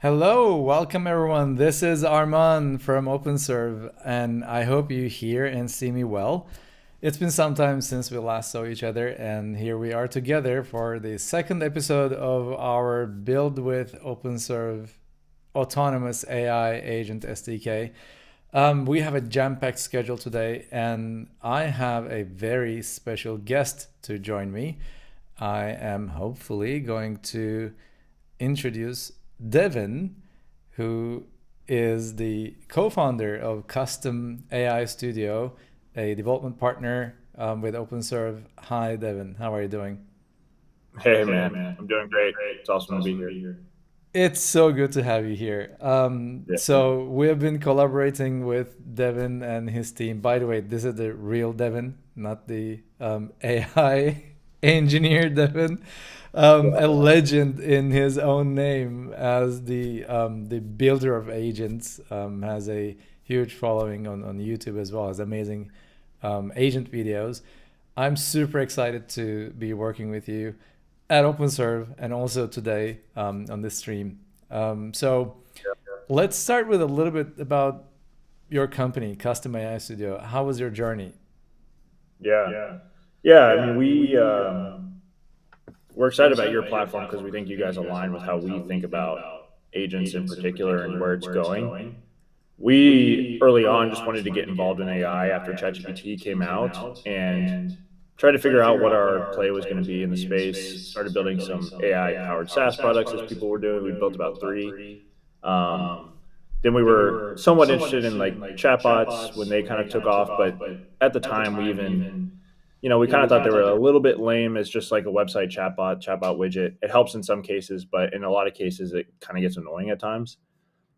Hello, welcome everyone. This is Arman from OpenServ, and I hope you hear and see me well. It's been some time since we last saw each other, and here we are together for the second episode of our Build with OpenServ Autonomous AI Agent SDK. We have a jam-packed schedule today, and I have a very special guest to join me. I am hopefully going to introduce Devin, who is the co-founder of Custom AI Studio, a development partner with OpenServ. Hi, Devin. How are you doing? Hey man, I'm doing great. It's awesome to be here. It's so good to have you here. Yeah. So we have been collaborating with Devin and his team. By the way, this is the real Devin, not the AI engineer Devin. A legend in his own name as the builder of agents. Has a huge following on YouTube as well as amazing agent videos. I'm super excited to be working with you at OpenServe and also today on this stream. So let's start with a little bit about your company, Custom AI Studio. How was your journey? Yeah. Yeah. I mean, we're excited about your platform because we think you guys align with how we think about agents in particular and where it's going. We early on just wanted to get involved in AI after ChatGPT came out and try to figure out what our play was going to be in the space. Started building some AI powered SaaS products as people were doing. We built about three. Um, then we were somewhat interested in like chatbots when they kind of took off, but at the time we kind of thought they were a little bit lame as just like a website chatbot widget. It helps in some cases, but in a lot of cases it kind of gets annoying at times.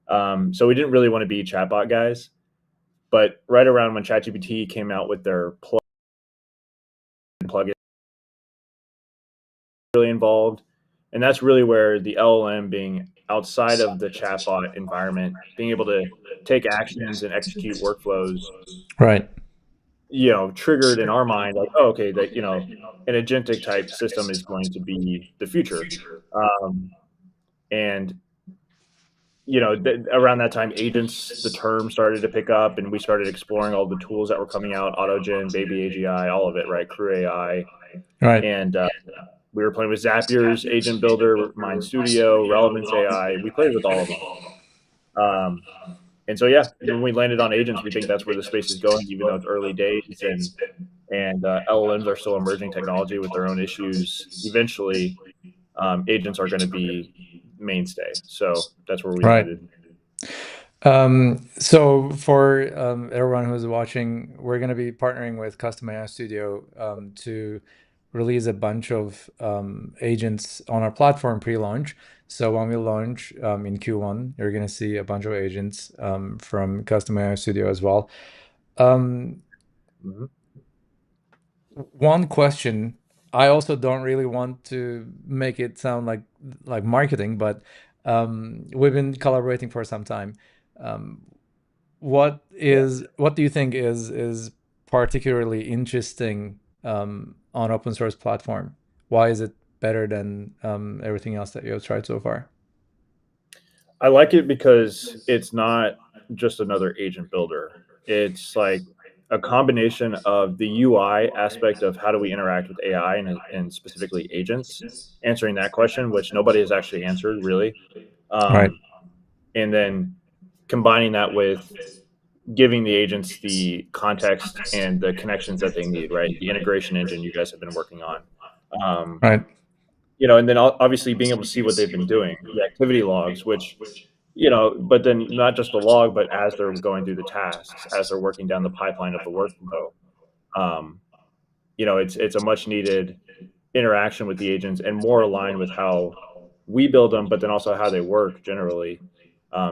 So we didn't really want to be chatbot guys. But right around when ChatGPT came out with their plugin, really involved, and that's really where the LLM being outside of the chatbot environment, being able to take actions and execute workflows, Right. triggered in our mind like, oh, okay, that an agentic type system is going to be the future. Um, and around that time, agents, the term started to pick up, and we started exploring all the tools that were coming out, AutoGen, Baby AGI, all of it, right? Crew AI, Right. and we were playing with Zapier's Agent Builder, Mind Studio, Relevance AI. We played with all of them. And so, yeah, when we landed on agents, we think that's where the space is going, even though it's early days and LLMs are still emerging technology with their own issues. Eventually, agents are going to be mainstay. So that's where we Right. landed. So for everyone who's watching, we're going to be partnering with Custom AI Studio to release a bunch of agents on our platform pre-launch. So when we launch in Q1, you're going to see a bunch of agents from Custom AI Studio as well. Um, Mhm. One question, I also don't really want to make it sound like marketing, but we've been collaborating for some time. Um, what do you think is particularly interesting on open source platform? Why is it better than everything else that you have tried so far? I like it because it's not just another agent builder. It's like a combination of the UI aspect of how do we interact with AI and specifically agents, answering that question, which nobody has actually answered really. Right. Um, and then combining that with giving the agents the context and the connections that they need, right? The integration engine you guys have been working on. Um, Right. and then obviously being able to see what they've been doing, the activity logs, which but then not just the log, but as they're going through the tasks, as they're working down the pipeline of the workflow, um, it's a much needed interaction with the agents and more aligned with how we build them, but then also how they work generally.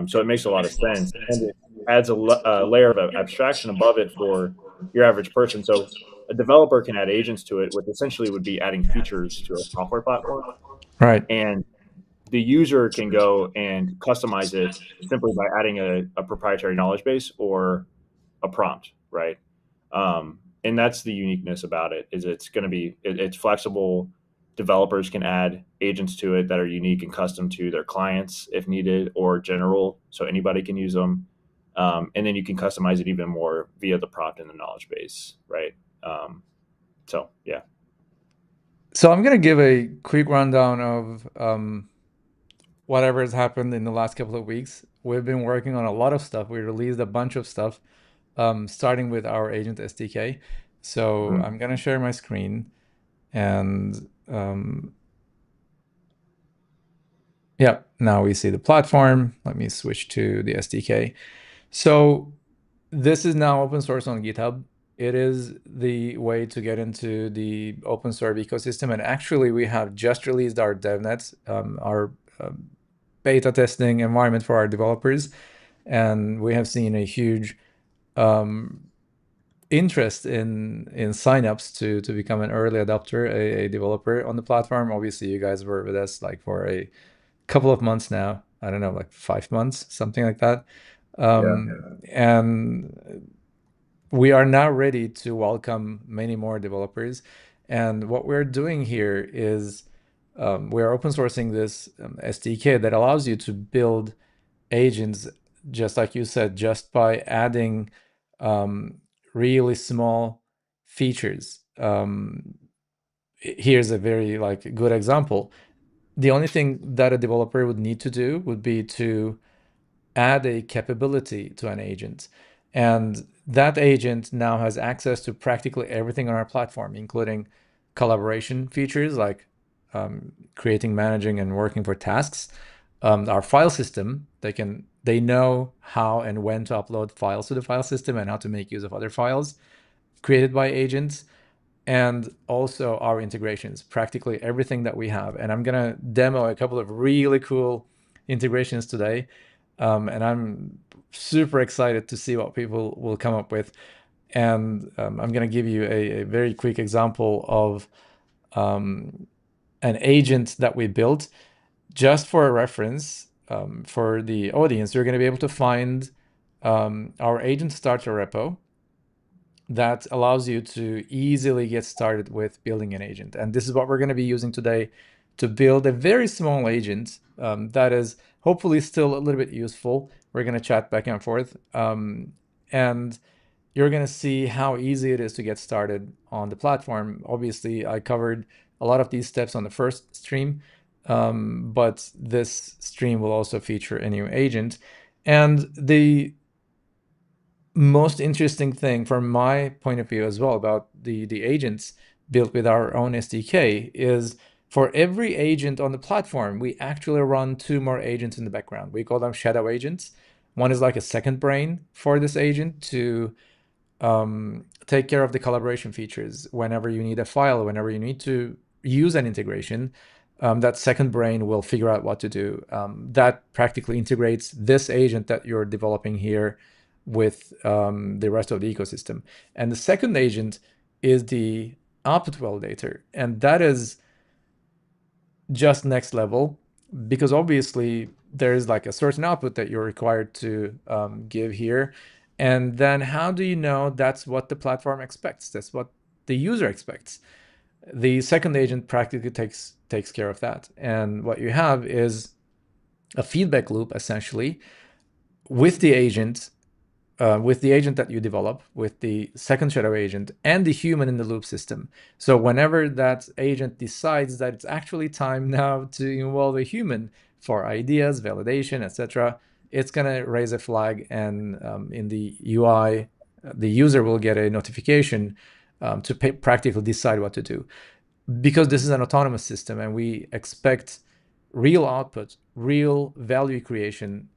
So it makes a lot of sense, and it adds a layer of abstraction above it for your average person. So a developer can add agents to it, which essentially would be adding features to a software platform, Right. and the user can go and customize it simply by adding a proprietary knowledge base or a prompt, right? And that's the uniqueness about it is it's going to be it's flexible. developers can add agents to it that are unique and custom to their clients if needed, or general, so anybody can use them. And then you can customize it even more via the prompt in the knowledge base, right? So yeah. So I'm gonna give a quick rundown of whatever has happened in the last couple of weeks. We've been working on a lot of stuff. We released a bunch of stuff, starting with our agent SDK. So Mhm. I'm gonna share my screen, and yeah, now we see the platform. Let me switch to the SDK. So this is now open source on GitHub. It is the way to get into the OpenServ ecosystem. And actually, we have just released our DevNet, our beta testing environment for our developers. And we have seen a huge interest in signups to become an early adopter, a developer on the platform. Obviously, you guys were with us like for a couple of months now. I don't know, like 5 months, something like that. Yeah. And we are now ready to welcome many more developers. And what we're doing here is we're open sourcing this SDK that allows you to build agents, just like you said, just by adding um, really small features. Here's a very like good example. The only thing that a developer would need to do would be to add a capability to an agent. And that agent now has access to practically everything on our platform, including collaboration features like creating, managing, and working for tasks. Our file system, they know how and when to upload files to the file system and how to make use of other files created by agents, and also our integrations, practically everything that we have. And I'm gonna demo a couple of really cool integrations today. And I'm super excited to see what people will come up with. And I'm gonna give you a very quick example of an agent that we built. Just for a reference, for the audience, you're gonna be able to find our agent starter repo that allows you to easily get started with building an agent. And this is what we're going to be using today to build a very small agent that is hopefully still a little bit useful. We're going to chat back and forth. And you're going to see how easy it is to get started on the platform. Obviously, I covered a lot of these steps on the first stream, but this stream will also feature a new agent. And the most interesting thing from my point of view as well about the agents built with our own SDK is for every agent on the platform, we actually run two more agents in the background. We call them shadow agents. One is like a second brain for this agent to take care of the collaboration features. Whenever you need a file, whenever you need to use an integration, that second brain will figure out what to do. That practically integrates this agent that you're developing here with the rest of the ecosystem. And the second agent is the output validator. And that is just next level, because obviously there is like a certain output that you're required to give here. And then how do you know that's what the platform expects? That's what the user expects. The second agent practically takes care of that. And what you have is a feedback loop essentially with the agent, with the agent that you develop, with the second shadow agent, and the human in the loop system. So whenever that agent decides that it's actually time now to involve a human for ideas, validation, etc., it's going to raise a flag, and in the UI, the user will get a notification to practically decide what to do. Because this is an autonomous system and we expect real output, real value creation,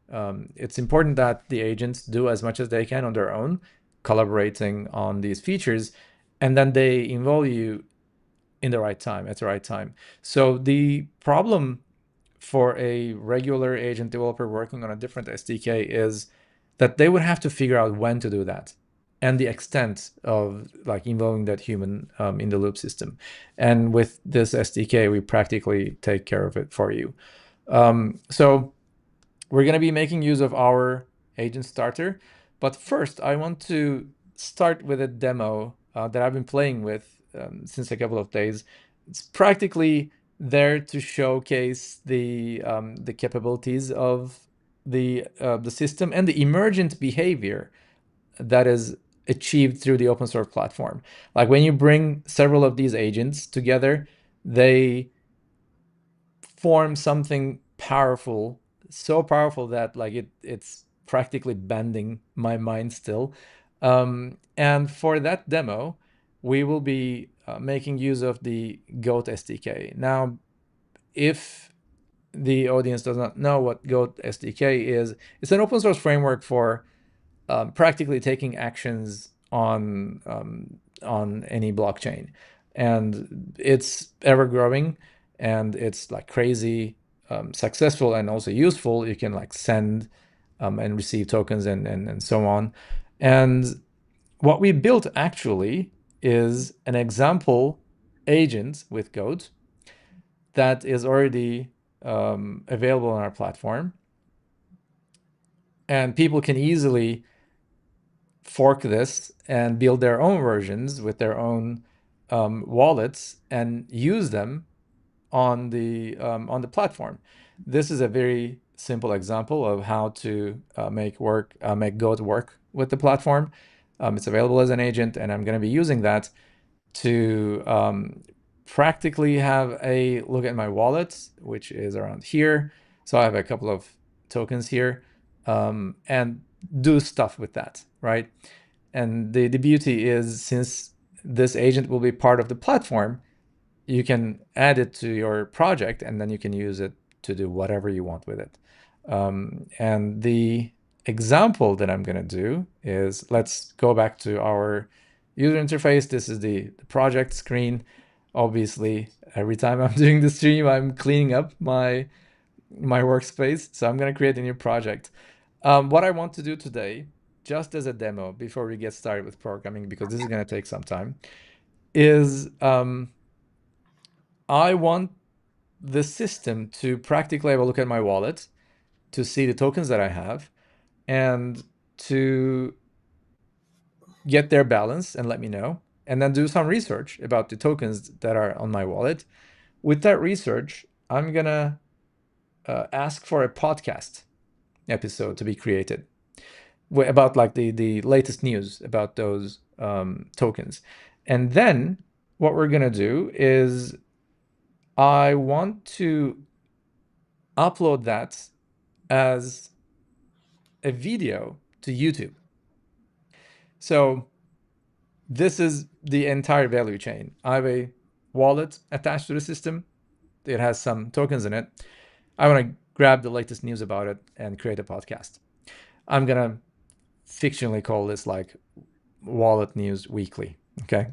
it's important that the agents do as much as they can on their own, collaborating on these features, and then they involve you in the right time, at the right time. So the problem for a regular agent developer working on a different SDK is that they would have to figure out when to do that and the extent of like involving that human in the loop system. And with this SDK, we practically take care of it for you. So we're going to be making use of our agent starter. But first, I want to start with a demo that I've been playing with since a couple of days. it's practically there to showcase the capabilities of the system and the emergent behavior that is achieved through the open source platform. Like when you bring several of these agents together, they form something powerful, so powerful that like it's practically bending my mind still. And for that demo, we will be making use of the Goat SDK. Now, if the audience does not know what Goat SDK is, it's an open source framework for practically taking actions on any blockchain, and it's ever growing, and it's like crazy successful and also useful. You can like send and receive tokens and so on. And what we built actually is an example agent with Goat that is already available on our platform, and people can easily fork this and build their own versions with their own wallets and use them on the platform. This is a very simple example of how to make Goat work with the platform. It's available as an agent, and I'm going to be using that to practically have a look at my wallet, which is around here. So I have a couple of tokens here, and do stuff with that, right? And the beauty is, since this agent will be part of the platform, you can add it to your project, and then you can use it to do whatever you want with it. And the example that I'm going to do is, let's go back to our user interface. This is the project screen. Obviously, every time I'm doing the stream, I'm cleaning up my workspace. So I'm going to create a new project. What I want to do today, just as a demo before we get started with programming, because this is going to take some time, is I want the system to practically have a look at my wallet, to see the tokens that I have, and to get their balance and let me know, and then do some research about the tokens that are on my wallet. With that research, I'm gonna ask for a podcast episode to be created about like the latest news about those tokens. And then what we're gonna do is, I want to upload that as a video to YouTube. So this is the entire value chain. I have a wallet attached to the system. It has some tokens in it. I want to grab the latest news about it and create a podcast. I'm going to fictionally call this like Wallet News Weekly. Okay.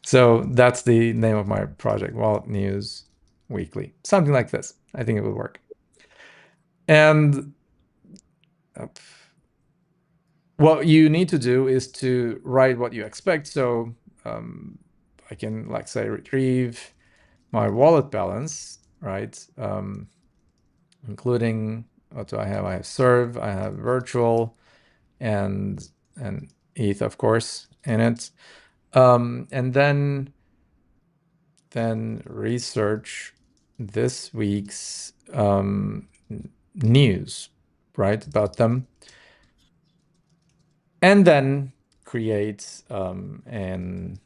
So that's the name of my project, Wallet News Weekly. Something like this. I think it would work. And what you need to do is to write what you expect. So I can like say retrieve my wallet balance, right? Including, what do I have? I have serve, I have virtual, and ETH, of course, in it. And then research this week's news, right, about them. And then create an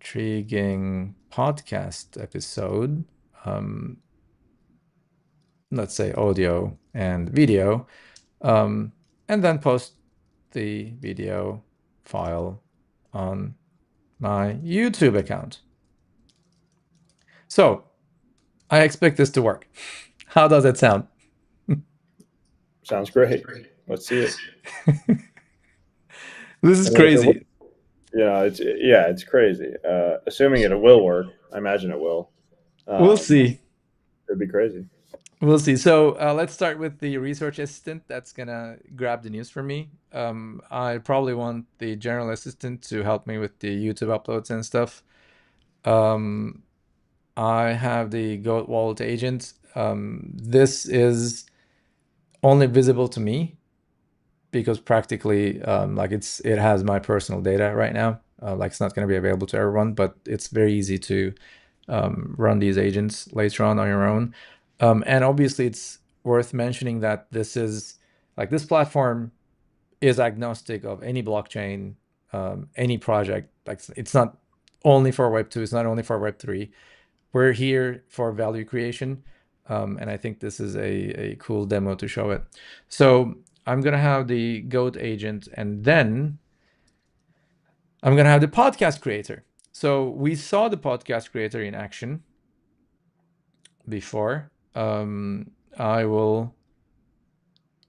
intriguing podcast episode, let's say audio and video, and then post the video file on my YouTube account. So I expect this to work. How does it sound? Sounds great. Let's see it. This is I mean, if it crazy. it's crazy. Assuming it will work, I imagine it will. We'll see. It'd be crazy. We'll see. So let's start with the research assistant that's gonna grab the news for me. I probably want the general assistant to help me with the YouTube uploads and stuff. I have the Goat Wallet agent. This is only visible to me because practically like it has my personal data right now. Like it's not going to be available to everyone, but it's very easy to run these agents later on your own. And obviously, it's worth mentioning that this platform is agnostic of any blockchain, any project. Like it's not only for Web 2, it's not only for Web 3. We're here for value creation. And I think this is a cool demo to show it. So I'm going to have the GOAT agent, and then I'm going to have the podcast creator. So we saw the podcast creator in action before. I will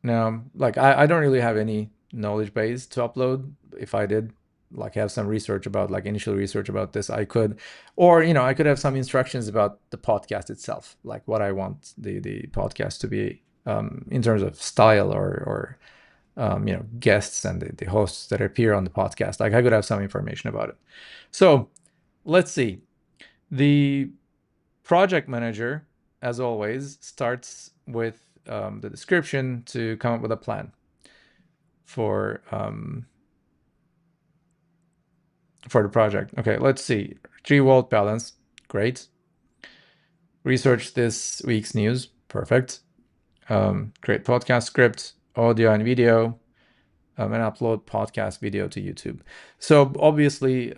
now, like, I don't really have any knowledge base to upload. If I did, like, have some research about, like, initial research about this, I could, or, I could have some instructions about the podcast itself, like what I want the podcast to be in terms of style or guests and the hosts that appear on the podcast. Like, I could have some information about it. So let's see. The project manager, as always, starts with the description to come up with a plan for the project. Okay, let's see. 3-volt balance, great. Research this week's news, perfect. Create podcast script, audio and video, and upload podcast video to YouTube. So obviously,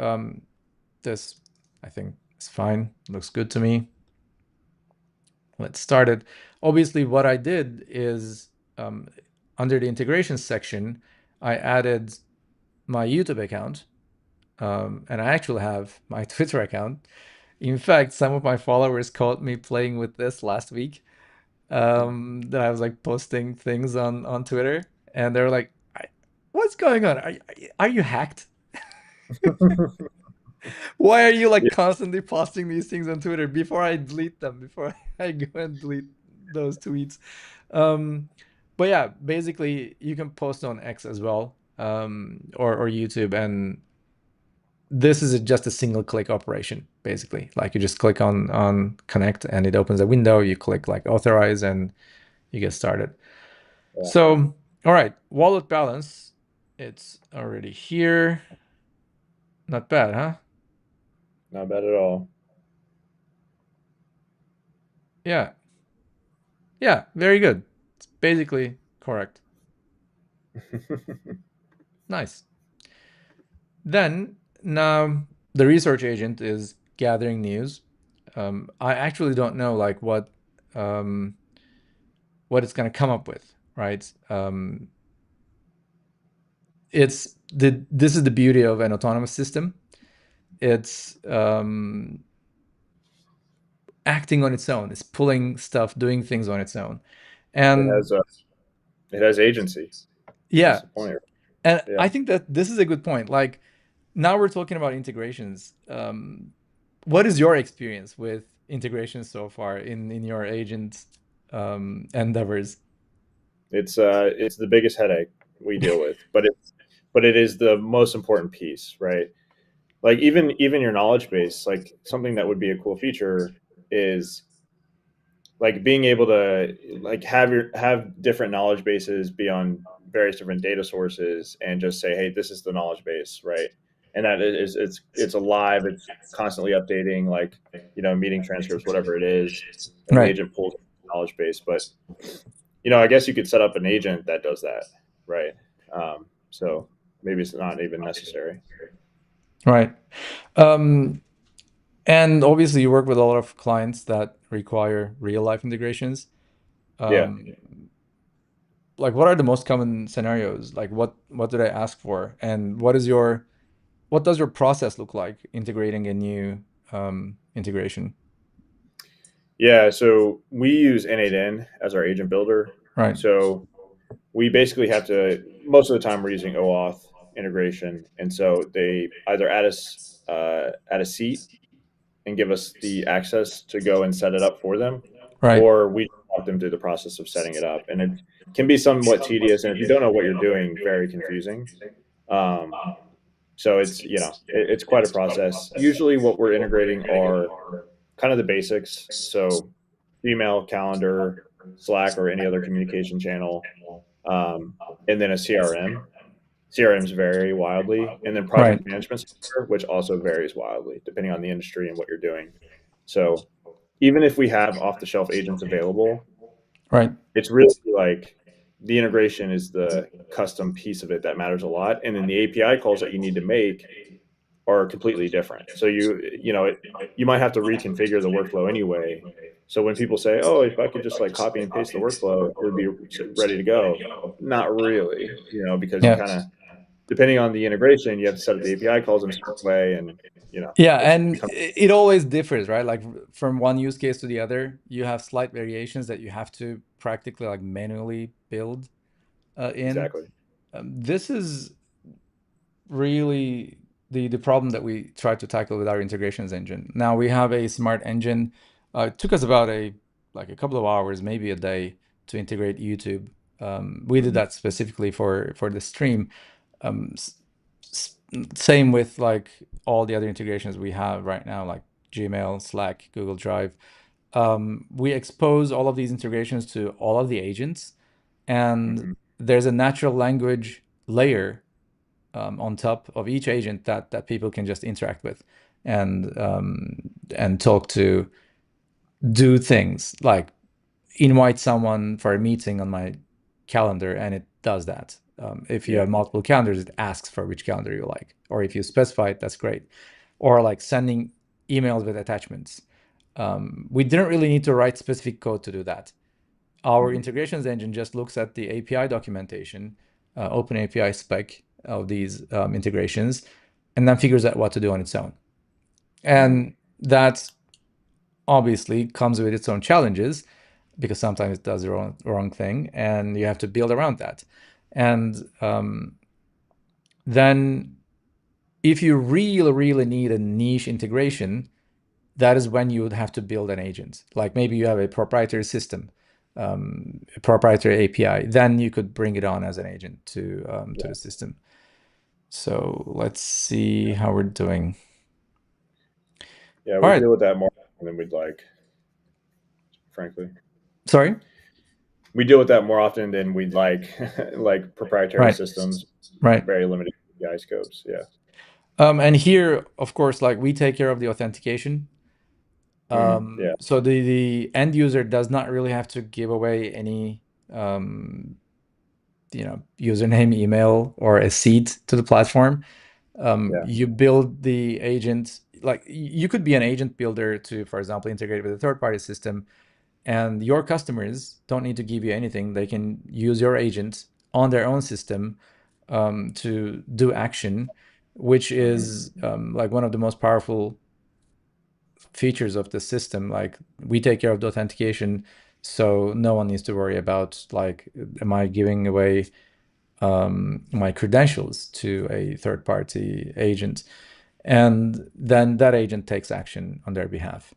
this I think is fine. Looks good to me. Let's start it. Obviously, what I did is under the integrations section, I added my YouTube account, and I actually have my Twitter account. In fact, some of my followers caught me playing with this last week. That I was like posting things on Twitter, and they were like, "What's going on? Are you hacked? Why are you like Yeah. constantly posting these things on Twitter before I delete them, before I go and delete those tweets?" Um, but yeah, basically you can post on X as well, or YouTube, and this is just a single click operation, basically. Like you just click on connect and it opens a window. You click like authorize and you get started. Yeah. So, all right, wallet balance. It's already here. Not bad, huh? Not bad at all. Yeah. Yeah, very good. It's basically correct. Nice. Then now the research agent is gathering news. I actually don't know like what it's going to come up with, right? This is the beauty of an autonomous system. It's acting on its own. It's pulling stuff, doing things on its own, It and has a it has agency. That's yeah, the point. and I Yeah. think that this is a good point. Like now we're talking about integrations. What is your experience with integrations so far in your agent endeavors? It's the biggest headache we deal with, but it is the most important piece, right? Like even your knowledge base, like something that would be a cool feature is like being able to like have different knowledge bases be on various different data sources and just say, hey, this is the knowledge base, right? And that is it's alive, it's constantly updating, like meeting transcripts, whatever it is, and the Right, agent pulls knowledge base. But I guess you could set up an agent that does that, right? So maybe it's not even necessary. right. Um, and obviously, you work with a lot of clients that require real life integrations. Yeah. Um, like, what are the most common scenarios? Like, what do they ask for, and what does your process look like integrating a new integration? Yeah, so we use N8N as our agent builder. Right, So we basically have to, most of the time we're using OAuth integration. And so they either add a seat and give us the access to go and set it up for them, right, or we walk them through the process of setting it up. And it can be somewhat tedious. And if you don't know what you're doing, very confusing. Um, so it's quite a process. Usually what we're integrating are kind of the basics. So email, calendar, Slack, or any other communication channel, and then a CRM. CRMs vary wildly, and then Right. project management software, which also varies wildly depending on the industry and what you're doing. So even if we have off the shelf agents available, Right. it's really like the integration is the custom piece of it that matters a lot. And then the API calls that you need to make are completely different. So you might have to reconfigure the workflow anyway. So when people say, "Oh, if I could just like copy and paste the workflow, it would be ready to go," not really, because you Yeah. kind of depending on the integration, you have to set up the API calls in a certain way, and Yeah, it and becomes it always differs, right? Like from one use case to the other, you have slight variations that you have to practically like manually build in. exactly. This is really the problem that we try to tackle with our integrations engine. Now we have a smart engine. It took us about a couple of hours, maybe a day, to integrate YouTube. We did Mhm. that specifically for the stream. Um, Same with like all the other integrations we have right now, like Gmail, Slack, Google Drive. We expose all of these integrations to all of the agents, and Mhm. there's a natural language layer on top of each agent that people can just interact with and talk to, do things like invite someone for a meeting on my calendar, and it does that. If you Yeah. have multiple calendars, it asks for which calendar you like, or if you specify it, that's great. Or like sending emails with attachments. We didn't really need to write specific code to do that. Our Mhm. integrations engine just looks at the API documentation, open API spec of these integrations, and then figures out what to do on its own. Mhm. And that obviously comes with its own challenges, because sometimes it does the wrong thing, and you have to build around that. And then if you really need a niche integration, that is when you would have to build an agent. Like maybe you have a proprietary system, a proprietary API, then you could bring it on as an agent to Yeah. the system. So let's see how we're doing. Yeah. All We right. deal with that more often than we'd like, frankly. Sorry. We deal with that more often than we'd like, like proprietary Right. systems, Right. very limited API scopes. Yeah. And here, of course, like we take care of the authentication. Yeah. So the end user does not really have to give away any um, username, email, or a seed to the platform. Yeah. You build the agent, like you could be an agent builder to, for example, integrate with a third-party system, and your customers don't need to give you anything. They can use your agent on their own system to do action, which Mhm. is like one of the most powerful features of the system. Like we take care of the authentication, so no one needs to worry about like, am I giving away my credentials to a third party agent? And then that agent takes action on their behalf.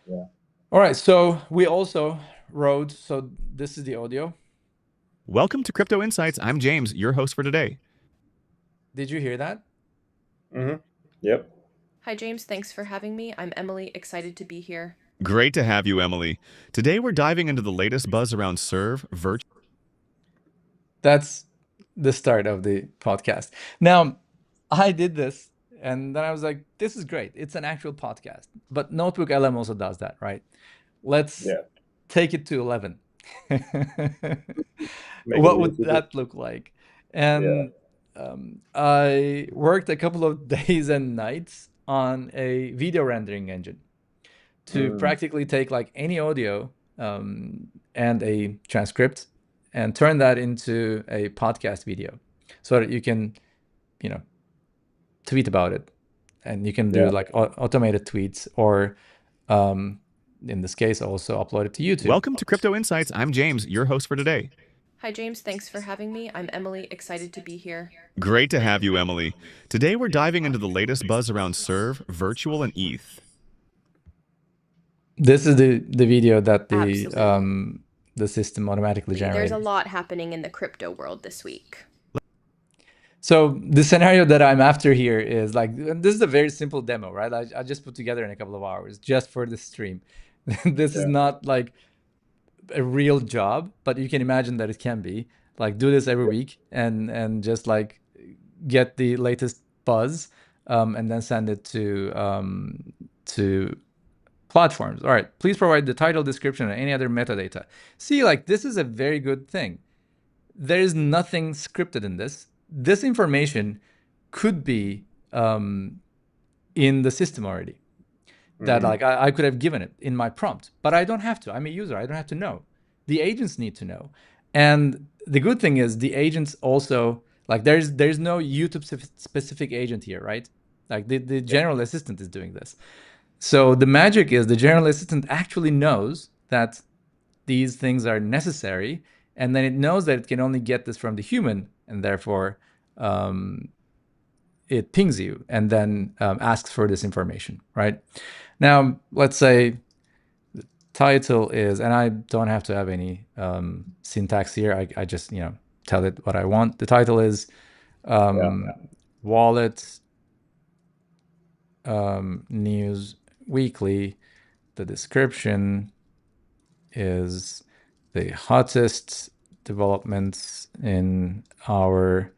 Yeah. All right, so we also wrote, so this is the audio. Welcome to Crypto Insights. I'm James, your host for today. Did you hear that? Yep. Hi, James. Thanks for having me. I'm Emily, excited to be here. Great to have you, Emily. Today we're diving into the latest buzz around Serve virtual. That's the start of the podcast. Now, I did this, and then I was like, this is great. It's an actual podcast. But Notebook LM also does that, right? Let's Yeah. take it to 11. Make it What even would super. that look like? Yeah. And I worked a couple of days and nights on a video rendering engine to Mm. practically take like any audio and a transcript and turn that into a podcast video so that you can, you know, tweet about it, and you can do Yeah. like automated tweets, or in this case also upload it to YouTube. Welcome to Crypto Insights. I'm James, your host for today. Hi, James. Thanks for having me. I'm Emily, excited to be here. Great to have you, Emily. Today we're diving into the latest buzz around Serve, Virtual, and ETH. This is the video that Absolutely. the system automatically There's generated. a lot happening in the crypto world this week. So the scenario that I'm after here is like, this is a very simple demo, right? I just put together in a couple of hours just for the stream. This is Yeah. not like a real job, but you can imagine that it can be. Like do this every week and just like get the latest buzz, and then send it to platforms. All right, please provide the title, description, and any other metadata. See, like, this is a very good thing. There is nothing scripted in this. This information could be in the system already. That like I could have given it in my prompt, but I don't have to. I'm a user. I don't have to know. The agents need to know. And the good thing is the agents also, like, there's no YouTube specific agent here, right? Like the general assistant is doing this. So the magic is the general assistant actually knows that these things are necessary, and then it knows that it can only get this from the human, and therefore it pings you and then asks for this information, right? Now, let's say the title is, and I don't have to have any syntax here. I just, tell it what I want. The title is Wallet News Weekly. The description is the hottest developments in our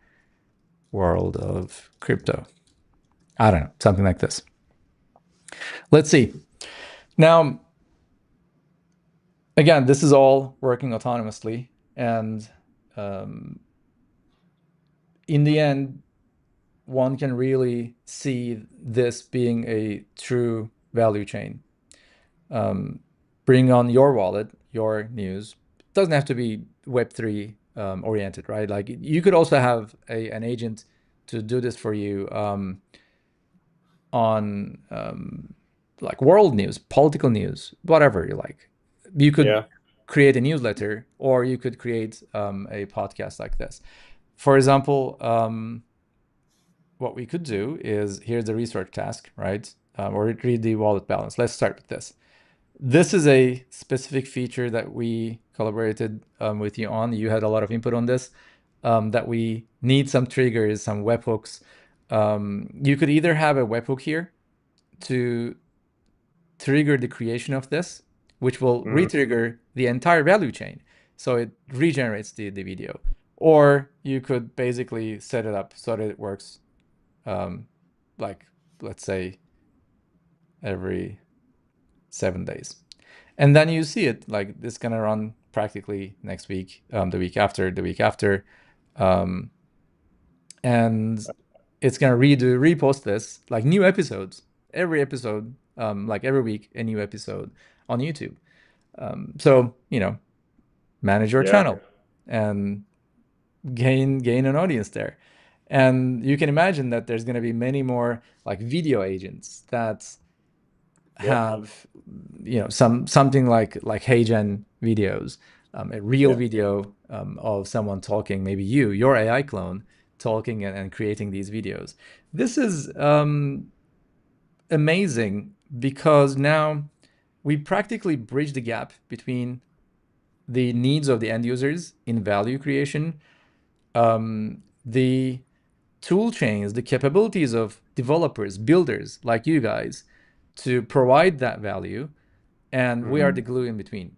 world of crypto. I don't know, something like this. Let's see. Now, again, this is all working autonomously, and in the end, one can really see this being a true value chain. Bring on your wallet, your news. It doesn't have to be Web3 oriented, right? Like, you could also have an agent to do this for you on like world news, political news, whatever you like. You could create a newsletter, or you could create a podcast like this. For example, what we could do is, here's the research task, right? Or read the wallet balance. Let's start with this. This is a specific feature that we collaborated with you on. You had a lot of input on this, that we need some triggers, some webhooks. You could either have a webhook here to trigger the creation of this, which will re-trigger the entire value chain. So it regenerates the video. Or you could basically set it up so that it works, like, let's say, every 7 days. And then you see it, like, it's going to run practically next week, the week after, and it's going to repost this, like, new episodes, every episode, like every week, a new episode on YouTube. So, manage your channel and gain an audience there. And you can imagine that there's going to be many more, like, video agents that have something like HeyGen videos, a real video of someone talking, maybe your AI clone talking and creating these videos. This is amazing, because now we practically bridge the gap between the needs of the end users in value creation, the tool chains, the capabilities of developers, builders like you guys, to provide that value, and we are the glue in between.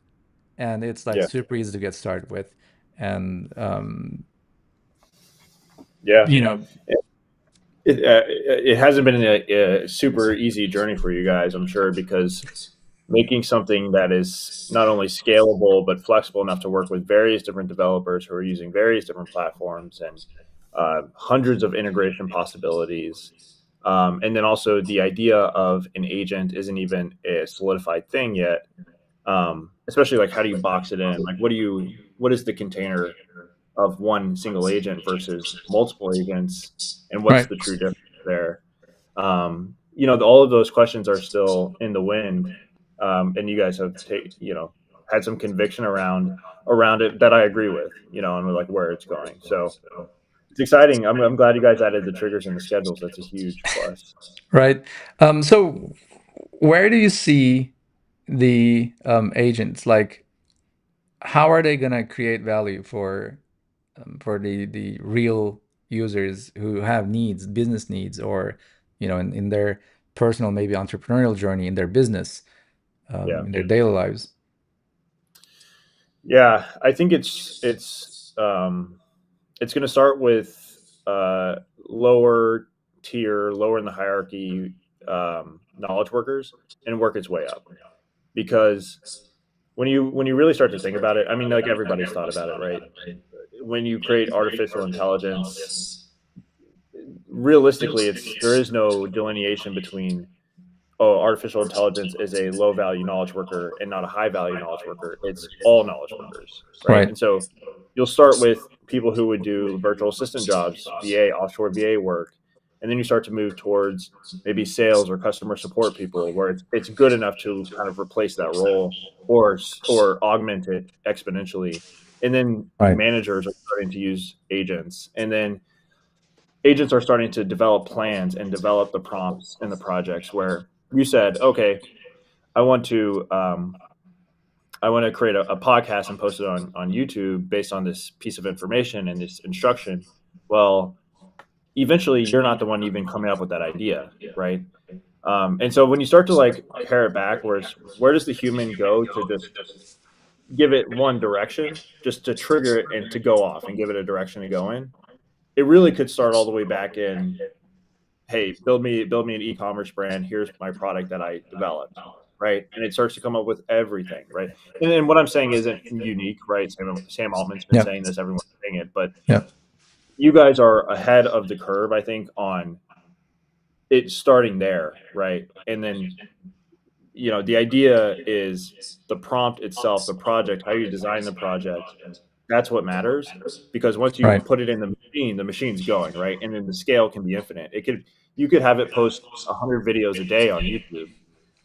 And it's like super easy to get started with. And it hasn't been a super easy journey for you guys, I'm sure, because making something that is not only scalable but flexible enough to work with various different developers who are using various different platforms, and hundreds of integration possibilities. And then also the idea of an agent isn't even a solidified thing yet. Especially, like, how do you box it in? Like, what is the container of one single agent versus multiple agents, and what's the true difference there? All of those questions are still in the wind, and you guys have had some conviction around it that I agree with, and like where it's going. So it's exciting. I'm glad you guys added the triggers and the schedules. That's a huge plus. Right. So where do you see the agents? Like, how are they gonna create value for the real users who have needs, business needs, or in their personal, maybe entrepreneurial journey, in their business, in their daily lives? Yeah, I think it's going to start with lower tier, lower in the hierarchy knowledge workers and work its way up. Because when you really start to think about it, I mean, like everybody's thought about it, right? When you create artificial intelligence, realistically, there is no delineation between, oh, artificial intelligence is a low value knowledge worker and not a high value knowledge worker. It's all knowledge workers, right? Right. And so you'll start with people who would do virtual assistant jobs, VA, offshore VA work, and then you start to move towards maybe sales or customer support people, where it's good enough to kind of replace that role or augment it exponentially. And then Right. managers are starting to use agents, and then agents are starting to develop plans and develop the prompts and the projects where you said, okay, I want to create a podcast and post it on YouTube based on this piece of information and this instruction. Well, eventually you're not the one even coming up with that idea, right? And so when you start to like pare it backwards, where does the human go to just give it one direction, just to trigger it and to go off and give it a direction to go in? It really could start all the way back in, hey, build me an e-commerce brand. Here's my product that I developed, right? And it starts to come up with everything, right? And then what I'm saying isn't unique, right? Sam Altman's been Yep. saying this, everyone's saying it, but Yep. you guys are ahead of the curve, I think, on it starting there, right? And then the idea is the prompt itself, the project, how you design the project. That's what matters, because once you Right. put it in the machine's going, right? And then the scale can be infinite. You could have it post 100 videos a day on YouTube,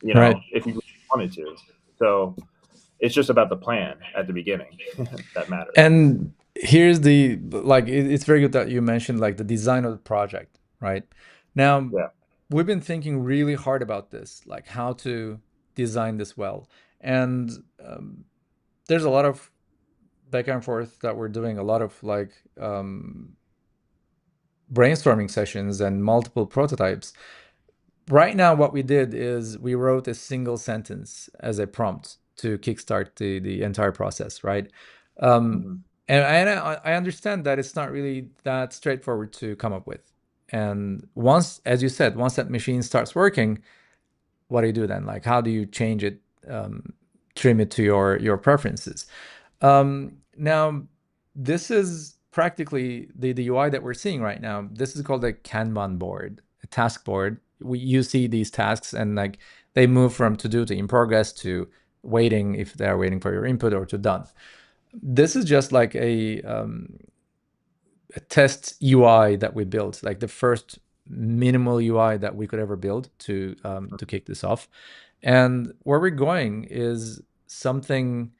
Right. if you really wanted to. So it's just about the plan at the beginning that matters. And here's the it's very good that you mentioned like the design of the project, right? Now, Yeah. we've been thinking really hard about this, like how to design this well. And there's a lot of back and forth that we're doing, a lot of like brainstorming sessions and multiple prototypes. Right now, what we did is we wrote a single sentence as a prompt to kickstart the entire process, right? Mm-hmm. And I understand that it's not really that straightforward to come up with. And once, as you said, once that machine starts working, what do you do then? Like, how do you change it, trim it to your preferences? Now, this is practically the UI that we're seeing right now. This is called a Kanban board, a task board. You see these tasks and like they move from to do to in progress to waiting if they're waiting for your input or to done. This is just like a test UI that we built, like the first minimal UI that we could ever build to kick this off. And where we're going is something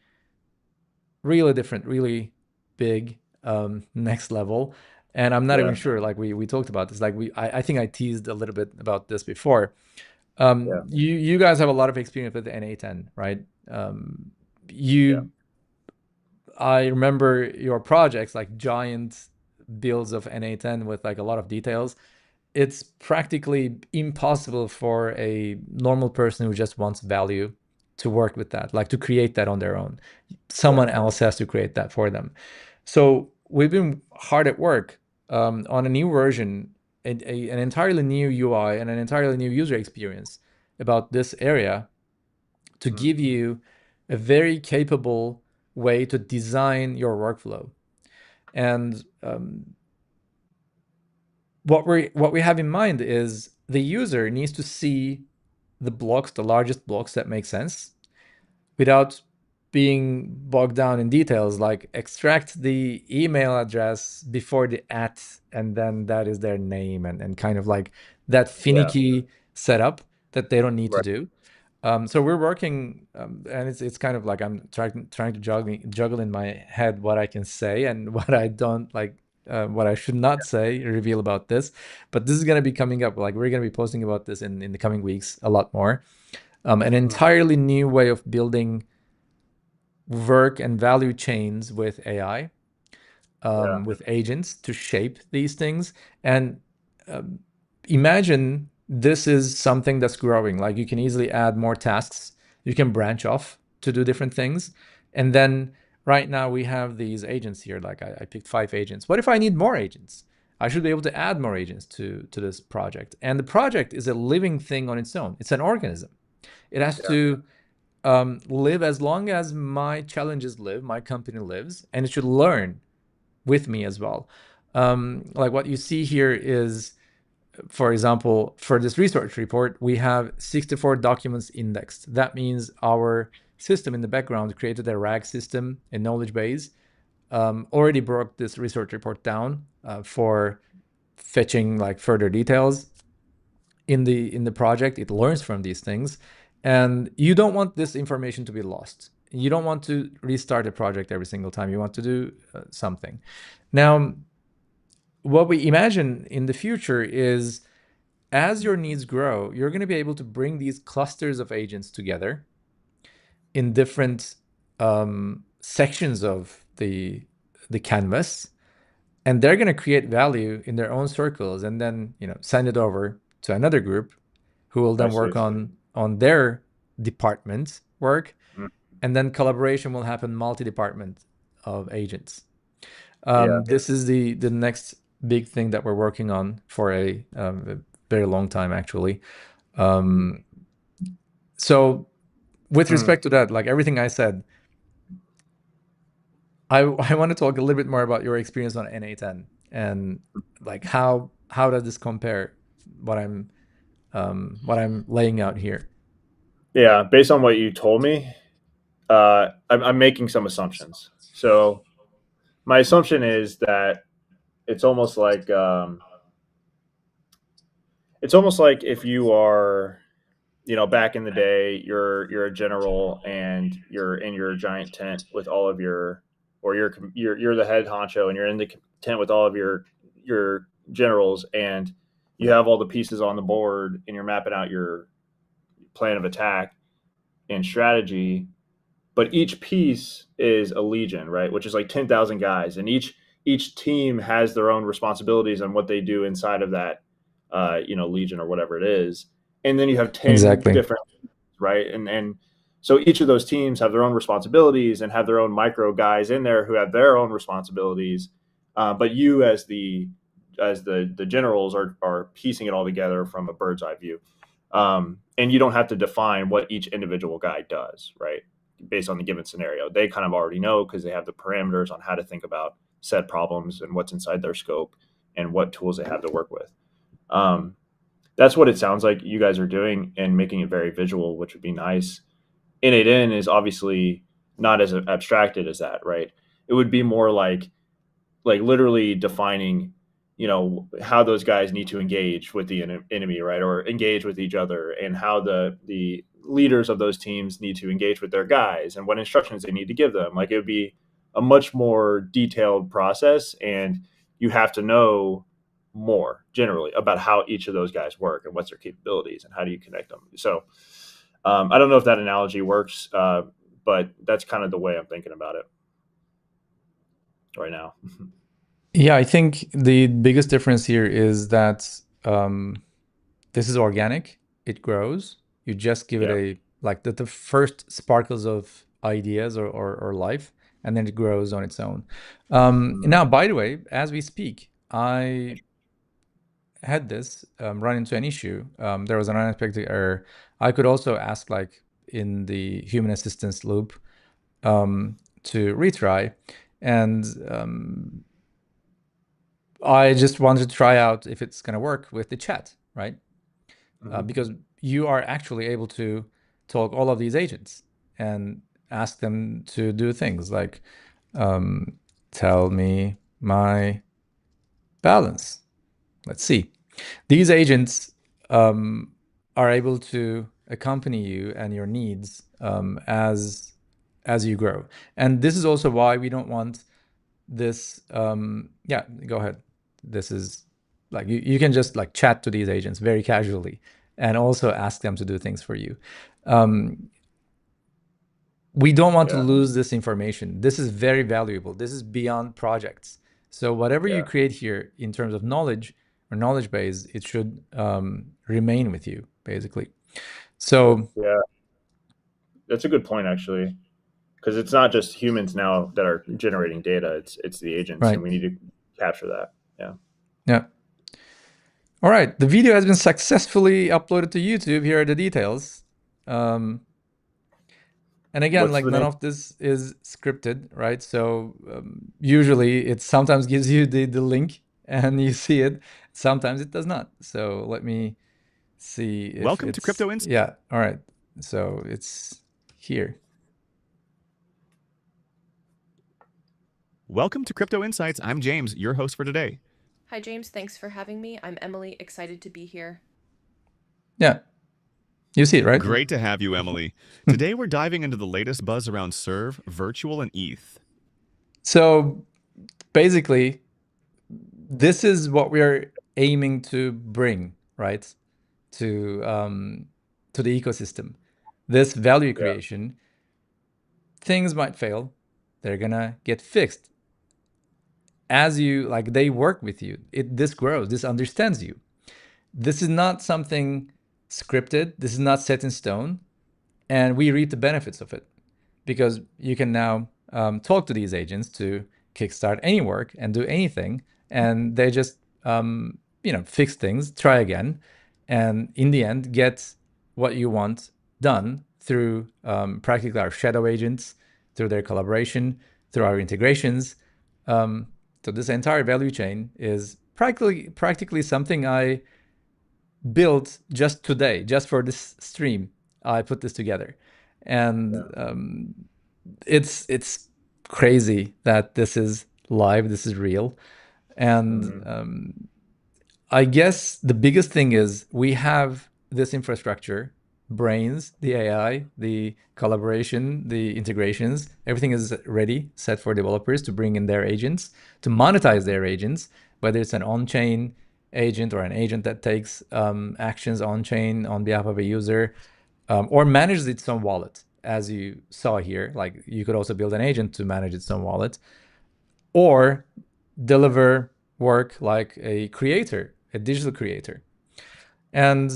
really different, really big, next level. And I'm not Yeah. even sure, like we talked about this, like I think I teased a little bit about this before. Yeah. You guys have a lot of experience with the NA10, right? I remember your projects, like giant builds of NA10 with like a lot of details. It's practically impossible for a normal person who just wants value to work with that, like to create that on their own. Someone else has to create that for them. So we've been hard at work on a new version, an entirely new UI and an entirely new user experience about this area to give you a very capable way to design your workflow. And what we have in mind is the user needs to see the blocks, the largest blocks that make sense, without being bogged down in details, like extract the email address before the at, and then that is their name, and kind of like that finicky setup that they don't need to Right. do. So we're working, and it's kind of like I'm trying to juggle in my head what I can say and what I don't like, what I should not say, reveal about this. But this is gonna be coming up. Like we're gonna be posting about this in the coming weeks a lot more. An entirely new way of building work and value chains with AI, with agents to shape these things. And imagine this is something that's growing. Like you can easily add more tasks. You can branch off to do different things. And then right now we have these agents here. Like I picked 5 agents. What if I need more agents? I should be able to add more agents to this project. And the project is a living thing on its own. It's an organism. It has to live as long as my challenges live, my company lives, and it should learn with me as well. Like what you see here is, for example, for this research report, we have 64 documents indexed. That means our system in the background created a RAG system, a knowledge base, already broke this research report down for fetching like further details in the project. It learns from these things, and you don't want this information to be lost. You don't want to restart a project every single time you want to do something. Now, what we imagine in the future is, as your needs grow, you're going to be able to bring these clusters of agents together in different sections of the canvas, and they're going to create value in their own circles, and then send it over to another group who will then work on their department work, and then collaboration will happen multi-department of agents. This is the next big thing that we're working on for a very long time, actually. So with respect to that, like everything I said, I want to talk a little bit more about your experience on N8N and like how does this compare what I'm laying out here? Yeah, based on what you told me, I'm making some assumptions. So my assumption is that it's almost like if you are, back in the day, you're a general and you're in your giant tent with all of your, or you're the head honcho and you're in the tent with all of your generals, and you have all the pieces on the board and you're mapping out your plan of attack and strategy, but each piece is a legion, right? Which is like 10,000 guys, and each team has their own responsibilities on what they do inside of that, legion or whatever it is. And then you have 10 different, right? And so each of those teams have their own responsibilities and have their own micro guys in there who have their own responsibilities. But you, as the generals, are piecing it all together from a bird's eye view. And you don't have to define what each individual guy does, right? Based on the given scenario. They kind of already know because they have the parameters on how to think about said problems and what's inside their scope and what tools they have to work with. That's what it sounds like you guys are doing, and making it very visual, which would be nice. N8N is obviously not as abstracted as that, right? It would be more like literally defining, how those guys need to engage with the enemy, right? Or engage with each other, and how the leaders of those teams need to engage with their guys and what instructions they need to give them. Like, it would be a much more detailed process, and you have to know more generally about how each of those guys work and what's their capabilities and how do you connect them. So I don't know if that analogy works, but that's kind of the way I'm thinking about it right now. Yeah, I think the biggest difference here is that this is organic. It grows. You just give it the first sparkles of ideas or life, and then it grows on its own. Now, by the way, as we speak, I had this run into an issue. There was an unexpected error. I could also ask, like in the human assistance loop, to retry, and I just wanted to try out if it's going to work with the chat, right? Because you are actually able to talk all of these agents and ask them to do things like, tell me my balance. Let's see. These agents are able to accompany you and your needs as you grow. And this is also why we don't want this. Yeah, go ahead. This is like you can just like chat to these agents very casually and also ask them to do things for you. We don't want to lose this information. This is very valuable. This is beyond projects. So whatever you create here in terms of knowledge or knowledge base, it should remain with you, basically. So yeah, that's a good point, actually, because it's not just humans now that are generating data. It's the agents, right. And we need to capture that. Yeah. Yeah. All right. The video has been successfully uploaded to YouTube. Here are the details. And again, What's like the none name? of this is scripted, right? So usually it sometimes gives you the link and you see it. Sometimes it does not. So let me see if Welcome to it's, Crypto Insights. yeah. All right. So it's here. Welcome to Crypto Insights. I'm James, your host for today. Hi, James. Thanks for having me. I'm Emily, excited to be here. Yeah. You see it, right? Great to have you, Emily. Today we're diving into the latest buzz around Serve, Virtual, and ETH. So basically, this is what we're aiming to bring, right, to the ecosystem. This value Yeah. creation, things might fail, they're gonna get fixed. As you like, they work with you. This grows. This understands you. This is not something scripted. This is not set in stone, and we reap the benefits of it because you can now talk to these agents to kickstart any work and do anything, and they just fix things, try again, and in the end get what you want done through practically our shadow agents, through their collaboration, through our integrations. So this entire value chain is practically something I built just today, just for this stream. I put this together, and it's crazy that this is live, this is real, and I guess the biggest thing is we have this infrastructure, brains, the AI, the collaboration, the integrations, everything is ready, set for developers to bring in their agents, to monetize their agents, whether it's an on-chain agent or an agent that takes actions on-chain on behalf of a user, or manages its own wallet, as you saw here. Like you could also build an agent to manage its own wallet, or deliver work like a creator, a digital creator. And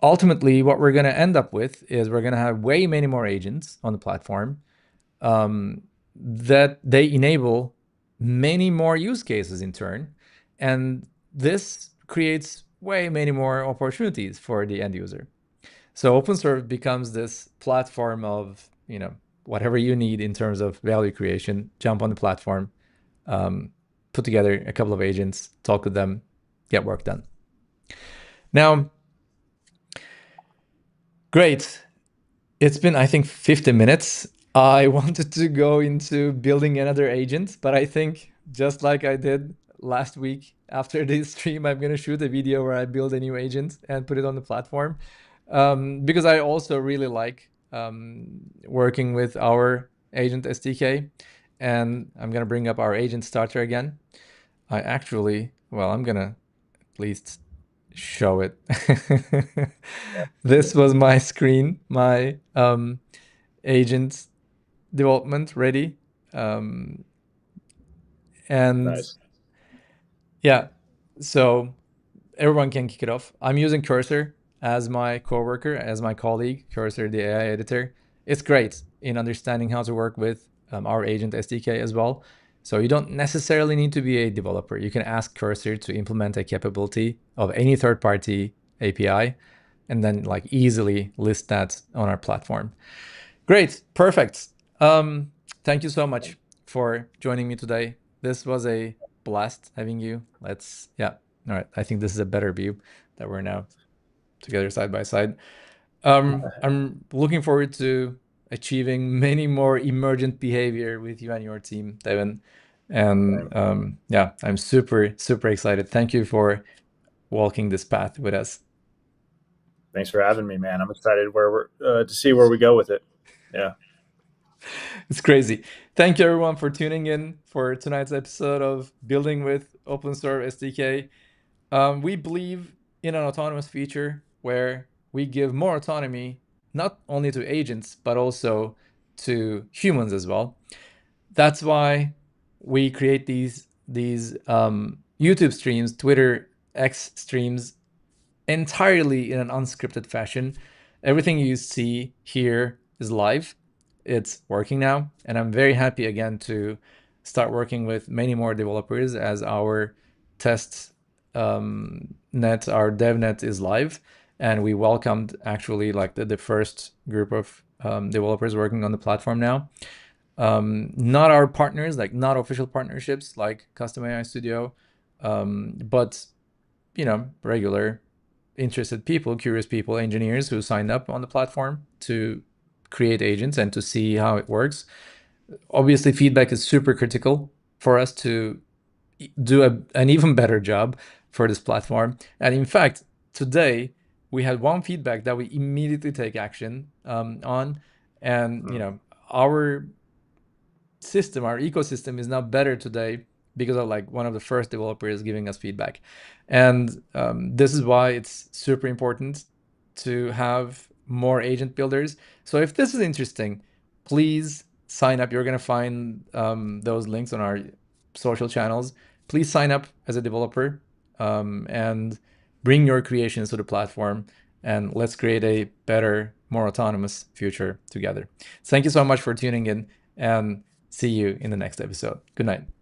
ultimately, what we're going to end up with is we're going to have way many more agents on the platform that they enable many more use cases in turn. And this creates way many more opportunities for the end user. So OpenServ becomes this platform of, whatever you need in terms of value creation, jump on the platform, put together a couple of agents, talk with them, get work done. Now, great. It's been, I think, 50 minutes. I wanted to go into building another agent, but I think just like I did last week after this stream, I'm going to shoot a video where I build a new agent and put it on the platform. Because I also really like working with our agent SDK. And I'm going to bring up our agent starter again. I'm going to at least show it. This was my screen, my agent development ready. And Nice. yeah, so everyone can kick it off. I'm using Cursor as my coworker, as my colleague, Cursor, the AI editor. It's great in understanding how to work with our agent SDK as well. So you don't necessarily need to be a developer. You can ask Cursor to implement a capability of any third-party API and then like easily list that on our platform. Great, perfect. Thank you so much for joining me today. This was a blast having you. All right. I think this is a better view that we're now together side by side. I'm looking forward to achieving many more emergent behavior with you and your team, Devin. And I'm super, super excited. Thank you for walking this path with us. Thanks for having me, man. I'm excited where we're to see where we go with it. Yeah. It's crazy. Thank you everyone for tuning in for tonight's episode of Building with OpenServ SDK. We believe in an autonomous future where we give more autonomy not only to agents but also to humans as well. That's why we create these YouTube streams, Twitter X streams entirely in an unscripted fashion. Everything you see here is live. It's working now, and I'm very happy again to start working with many more developers as our test net, our dev net is live, and we welcomed actually like the first group of developers working on the platform now. Not our partners, like not official partnerships like Custom AI Studio, but regular interested people, curious people, engineers who signed up on the platform to create agents and to see how it works. Obviously, feedback is super critical for us to do an even better job for this platform. And in fact, today we had one feedback that we immediately take action on, and our system, our ecosystem is now better today because of like one of the first developers giving us feedback. And this is why it's super important to have more agent builders. So if this is interesting, please sign up. You're going to find those links on our social channels. Please sign up as a developer and bring your creations to the platform, and let's create a better, more autonomous future together. Thank you so much for tuning in, and see you in the next episode. Good night.